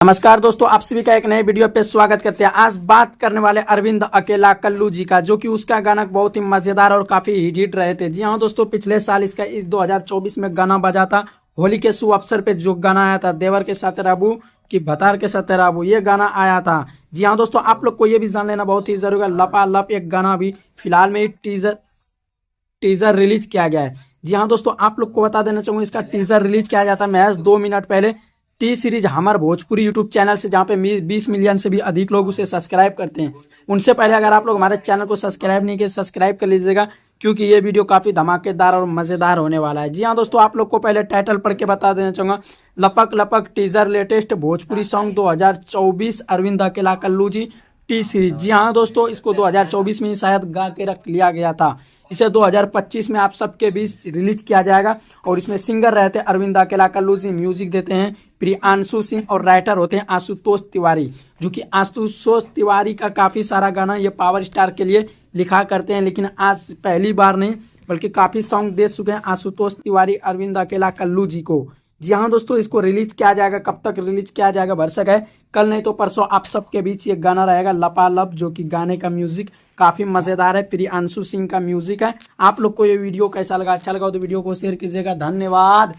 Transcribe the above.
नमस्कार दोस्तों, आप सभी का एक नए वीडियो पे स्वागत करते हैं। आज बात करने वाले अरविंद अकेला कल्लू जी का, जो कि उसका गाना बहुत ही मजेदार और काफी हिट रहे थे। जी हाँ दोस्तों, पिछले साल इसका इस 2024 में गाना बजा था। होली के शुभ अवसर पे जो गाना आया था, देवर के साथ राबू की भतार के साथ राबू, ये गाना आया था। जी हाँ दोस्तों, आप लोग को ये भी जान लेना बहुत ही जरूरी है, लपालप एक गाना भी फिलहाल में टीजर टीजर रिलीज किया गया है। जी हाँ दोस्तों, आप लोग को बता देना चाहूंगा, इसका टीजर रिलीज किया जाता है महज 2 मिनट पहले टी सीरीज हमार भोजपुरी यूट्यूब चैनल से, जहाँ पे 20 मिलियन से भी अधिक लोग उसे सब्सक्राइब करते हैं। उनसे पहले अगर आप लोग हमारे चैनल को सब्सक्राइब नहीं किए, सब्सक्राइब कर लीजिएगा, क्योंकि ये वीडियो काफी धमाकेदार और मजेदार होने वाला है। जी हाँ दोस्तों, आप लोग को पहले टाइटल पढ़ के बता देना चाहूंगा, लपक लपक teaser latest Bhojpuri song 2024 Arvind Akela Kallu ji T series. जी हाँ दोस्तों, इसको 2024 में ही शायद गा के रख लिया गया था। इसे 2025 में आप सबके बीच रिलीज किया जाएगा। और इसमें सिंगर रहते हैं अरविंद अकेला कल्लू जी, म्यूजिक देते हैं प्रियांशु सिंह, और राइटर होते हैं आशुतोष तिवारी, जो कि आशुतोष तिवारी का काफी सारा गाना ये पावर स्टार के लिए लिखा करते हैं। लेकिन आज पहली बार नहीं, बल्कि काफी सॉन्ग दे चुके हैं आशुतोष तिवारी अरविंद अकेला कल्लू जी को। जी हाँ दोस्तों, इसको रिलीज किया जाएगा, कब तक रिलीज किया जाएगा भरसक है, कल नहीं तो परसों आप सबके बीच ये गाना रहेगा लपालप, जो कि गाने का म्यूजिक काफी मजेदार है, प्रियांशु सिंह का म्यूजिक है। आप लोग को ये वीडियो कैसा लगा? अच्छा लगा तो वीडियो को शेयर कीजिएगा। धन्यवाद।